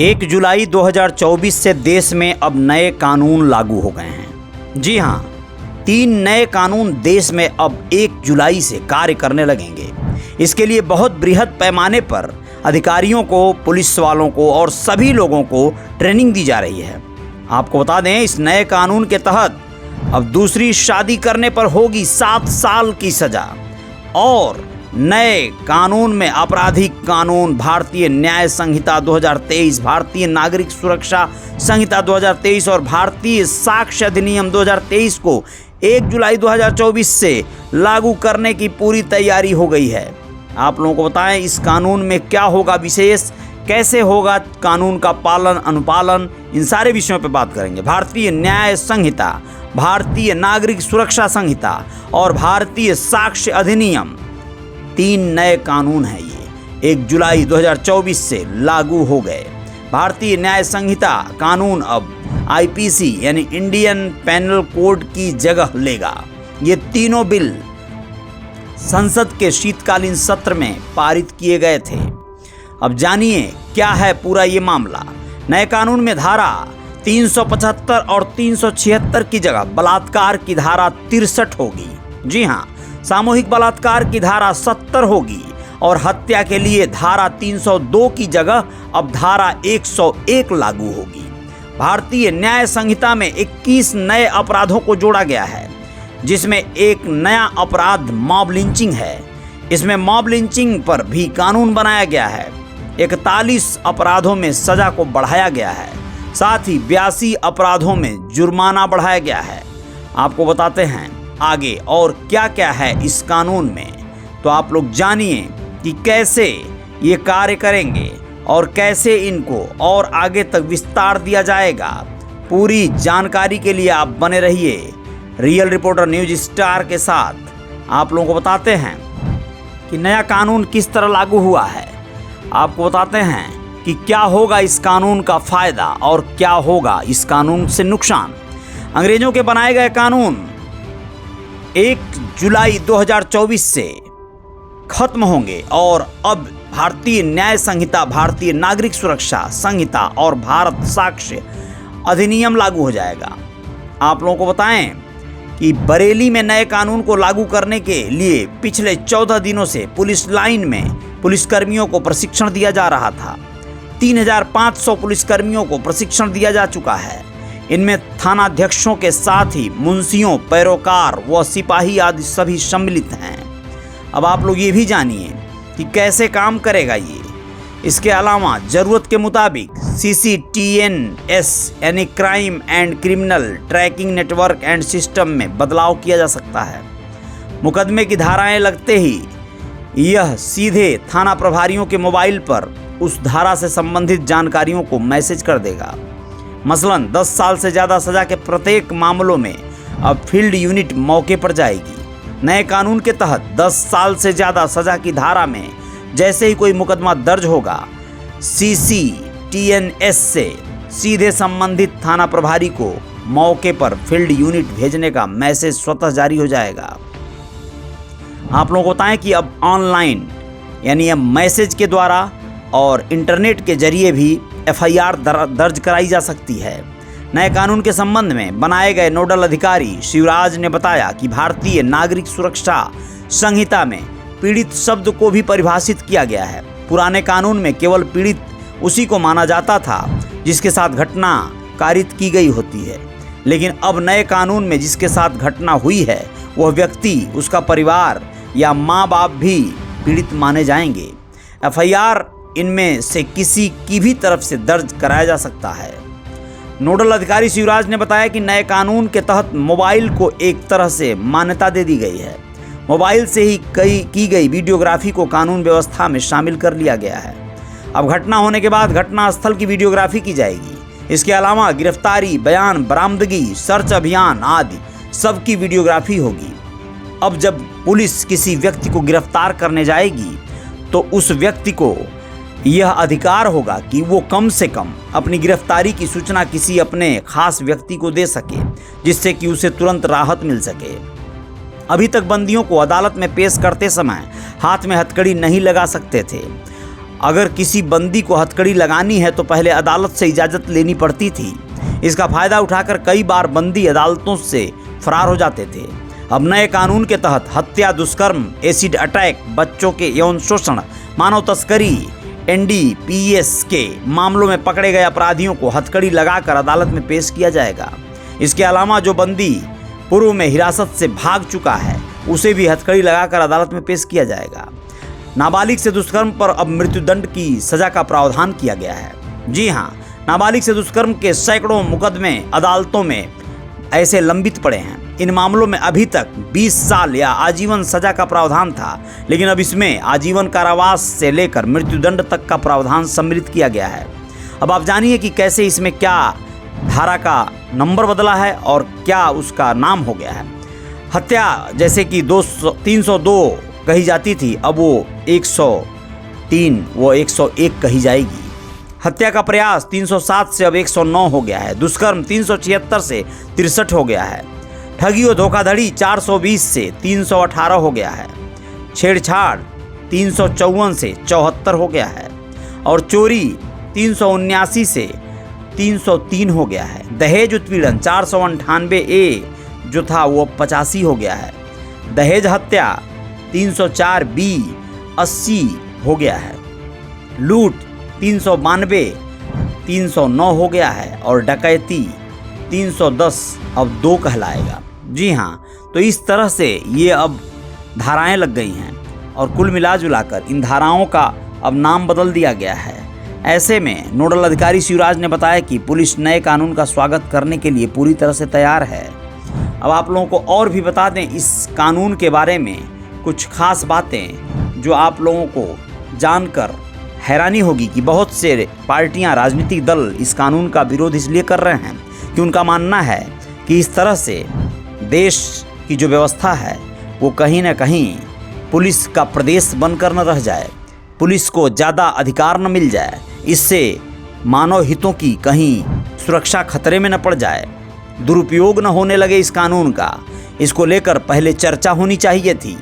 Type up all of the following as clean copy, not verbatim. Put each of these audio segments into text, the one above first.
1 जुलाई 2024 से देश में अब नए कानून लागू हो गए हैं। जी हाँ, 3 नए कानून देश में अब 1 जुलाई से कार्य करने लगेंगे। इसके लिए बहुत बृहद पैमाने पर अधिकारियों को, पुलिस वालों को और सभी लोगों को ट्रेनिंग दी जा रही है। आपको बता दें, इस नए कानून के तहत अब दूसरी शादी करने पर होगी 7 साल की सजा। और नए कानून में आपराधिक कानून, भारतीय न्याय संहिता 2023, भारतीय नागरिक सुरक्षा संहिता 2023 और भारतीय साक्ष्य अधिनियम 2023 को 1 जुलाई 2024 से लागू करने की पूरी तैयारी हो गई है। आप लोगों को बताएं, इस कानून में क्या होगा विशेष, कैसे होगा कानून का पालन अनुपालन, इन सारे विषयों पर बात करेंगे। भारतीय न्याय संहिता, भारतीय नागरिक सुरक्षा संहिता और भारतीय साक्ष्य अधिनियम, 3 नए कानून हैं। ये 1 जुलाई 2024 से लागू हो गए। भारतीय न्याय संहिता कानून अब आईपीसी यानी इंडियन पेनल कोड की जगह लेगा। ये तीनों बिल संसद के शीतकालीन सत्र में पारित किए गए थे। अब जानिए क्या है पूरा ये मामला। नए कानून में धारा 375 और 376 की जगह बलात्कार की धारा 63 होगी। जी हाँ, सामूहिक बलात्कार की धारा 70 होगी और हत्या के लिए धारा 302 की जगह अब धारा 101 लागू होगी। भारतीय न्याय संहिता में 21 नए अपराधों को जोड़ा गया है, जिसमें एक नया अपराध मॉब लिंचिंग है। इसमें मॉब लिंचिंग पर भी कानून बनाया गया है। 41 अपराधों में सजा को बढ़ाया गया है। साथ ही 82 अपराधों में जुर्माना बढ़ाया गया है। आपको बताते हैं आगे और क्या क्या है इस कानून में, तो आप लोग जानिए कि कैसे ये कार्य करेंगे और कैसे इनको और आगे तक विस्तार दिया जाएगा। पूरी जानकारी के लिए आप बने रहिए रियल रिपोर्टर न्यूज स्टार के साथ। आप लोगों को बताते हैं कि नया कानून किस तरह लागू हुआ है। आपको बताते हैं कि क्या होगा इस कानून का फायदा और क्या होगा इस कानून से नुकसान। अंग्रेजों के बनाए गए कानून 1 जुलाई 2024 से खत्म होंगे और अब भारतीय न्याय संहिता, भारतीय नागरिक सुरक्षा संहिता और भारत साक्ष्य अधिनियम लागू हो जाएगा। आप लोगों को बताएं कि बरेली में नए कानून को लागू करने के लिए पिछले 14 दिनों से पुलिस लाइन में पुलिसकर्मियों को प्रशिक्षण दिया जा रहा था। 3500 पुलिसकर्मियों को प्रशिक्षण दिया जा चुका है। इनमें थानाध्यक्षों के साथ ही मुंशियों, पैरोकार व सिपाही आदि सभी सम्मिलित हैं। अब आप लोग ये भी जानिए कि कैसे काम करेगा ये। इसके अलावा जरूरत के मुताबिक CCTNS यानी crime and criminal tracking network and system में बदलाव किया जा सकता है। मुकदमे की धाराएं लगते ही यह सीधे थाना प्रभारियों के मोबाइल पर उस धारा से संबंधित जानकारियों को मैसेज कर देगा। मसलन 10 साल से ज़्यादा सज़ा के प्रत्येक मामलों में अब फील्ड यूनिट मौके पर जाएगी। नए कानून के तहत 10 साल से ज़्यादा सज़ा की धारा में जैसे ही कोई मुकदमा दर्ज होगा, CCTNS से सीधे संबंधित थाना प्रभारी को मौके पर फील्ड यूनिट भेजने का मैसेज स्वतः जारी हो जाएगा। आप लोगों को बताएं कि अब ऑनलाइन यानी अब मैसेज के द्वारा और इंटरनेट के जरिए भी FIR दर्ज कराई जा सकती है। नए कानून के संबंध में बनाए गए नोडल अधिकारी शिवराज ने बताया कि भारतीय नागरिक सुरक्षा संहिता में पीड़ित शब्द को भी परिभाषित किया गया है। पुराने कानून में केवल पीड़ित उसी को माना जाता था जिसके साथ घटना कारित की गई होती है, लेकिन अब नए कानून में जिसके साथ घटना हुई है वह व्यक्ति, उसका परिवार या माँ बाप भी पीड़ित माने जाएंगे। FIR इनमें से किसी की भी तरफ से दर्ज कराया जा सकता है। नोडल अधिकारी शिवराज ने बताया कि नए कानून के तहत मोबाइल को एक तरह से मान्यता दे दी गई है। मोबाइल से ही की गई वीडियोग्राफी को कानून व्यवस्था में शामिल कर लिया गया है। अब घटना होने के बाद घटना स्थल की वीडियोग्राफी की जाएगी। इसके अलावा गिरफ्तारी, बयान, बरामदगी, सर्च अभियान आदि सबकी वीडियोग्राफी होगी। अब जब पुलिस किसी व्यक्ति को गिरफ्तार करने जाएगी तो उस व्यक्ति को यह अधिकार होगा कि वो कम से कम अपनी गिरफ्तारी की सूचना किसी अपने खास व्यक्ति को दे सके, जिससे कि उसे तुरंत राहत मिल सके। अभी तक बंदियों को अदालत में पेश करते समय हाथ में हथकड़ी नहीं लगा सकते थे। अगर किसी बंदी को हथकड़ी लगानी है तो पहले अदालत से इजाज़त लेनी पड़ती थी। इसका फायदा उठाकर कई बार बंदी अदालतों से फरार हो जाते थे। अब नए कानून के तहत हत्या, दुष्कर्म, एसिड अटैक, बच्चों के यौन शोषण, मानव तस्करी, NDPS के मामलों में पकड़े गए अपराधियों को हथकड़ी लगाकर अदालत में पेश किया जाएगा। इसके अलावा जो बंदी पूर्व में हिरासत से भाग चुका है उसे भी हथकड़ी लगाकर अदालत में पेश किया जाएगा। नाबालिग से दुष्कर्म पर अब मृत्युदंड की सजा का प्रावधान किया गया है। जी हाँ, नाबालिग से दुष्कर्म के सैकड़ों मुकदमे अदालतों में ऐसे लंबित पड़े हैं। इन मामलों में अभी तक 20 साल या आजीवन सजा का प्रावधान था, लेकिन अब इसमें आजीवन कारावास से लेकर मृत्युदंड तक का प्रावधान सम्मिलित किया गया है। अब आप जानिए कि कैसे इसमें क्या धारा का नंबर बदला है और क्या उसका नाम हो गया है। हत्या जैसे कि 302 कही जाती थी, अब वो 103 वो 101 कही जाएगी। हत्या का प्रयास 307 से अब 109 हो गया है। दुष्कर्म 376 से 63 हो गया है। ठगी और धोखाधड़ी 420 से 318 हो गया है। छेड़छाड़ 354 से 74 हो गया है और चोरी 379 से 303 हो गया है। दहेज उत्पीड़न 498A जो था वो 85 हो गया है। दहेज हत्या 304B 80 हो गया है। लूट 392 309 हो गया है और डकैती 310 अब 2 कहलाएगा। जी हाँ, तो इस तरह से ये अब धाराएं लग गई हैं और कुल मिलाजुलाकर इन धाराओं का अब नाम बदल दिया गया है। ऐसे में नोडल अधिकारी शिवराज ने बताया कि पुलिस नए कानून का स्वागत करने के लिए पूरी तरह से तैयार है। अब आप लोगों को और भी बता दें इस कानून के बारे में कुछ खास बातें जो आप लोगों को जानकर हैरानी होगी कि बहुत से पार्टियां, राजनीतिक दल इस कानून का विरोध इसलिए कर रहे हैं कि उनका मानना है कि इस तरह से देश की जो व्यवस्था है वो कहीं ना कहीं पुलिस का प्रदेश बनकर न रह जाए, पुलिस को ज़्यादा अधिकार न मिल जाए, इससे मानव हितों की कहीं सुरक्षा खतरे में न पड़ जाए, दुरुपयोग न होने लगे इस कानून का। इसको लेकर पहले चर्चा होनी चाहिए थी।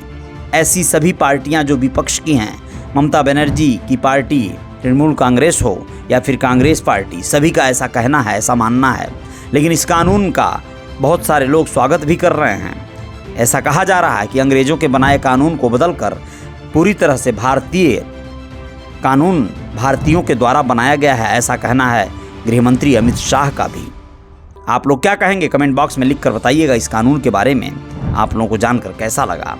ऐसी सभी पार्टियां जो विपक्ष की हैं, ममता बनर्जी की पार्टी, तृणमूल कांग्रेस हो या फिर कांग्रेस पार्टी, सभी का ऐसा कहना है, ऐसा मानना है। लेकिन इस कानून का बहुत सारे लोग स्वागत भी कर रहे हैं। ऐसा कहा जा रहा है कि अंग्रेजों के बनाए कानून को बदलकर पूरी तरह से भारतीय कानून भारतीयों के द्वारा बनाया गया है, ऐसा कहना है गृह मंत्री अमित शाह का भी। आप लोग क्या कहेंगे कमेंट बॉक्स में लिखकर बताइएगा इस कानून के बारे में। आप लोगों को जानकर कैसा लगा।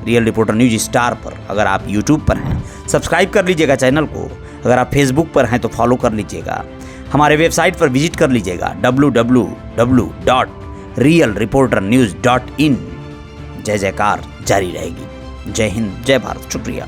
रियल रिपोर्टर न्यूज स्टार पर अगर आप यूट्यूब पर हैं सब्सक्राइब कर लीजिएगा चैनल को, अगर आप फेसबुक पर हैं तो फॉलो कर लीजिएगा। हमारे वेबसाइट पर विजिट कर लीजिएगा www.realreporternews.in। जय जयकार जारी रहेगी। जय हिंद, जय भारत, शुक्रिया।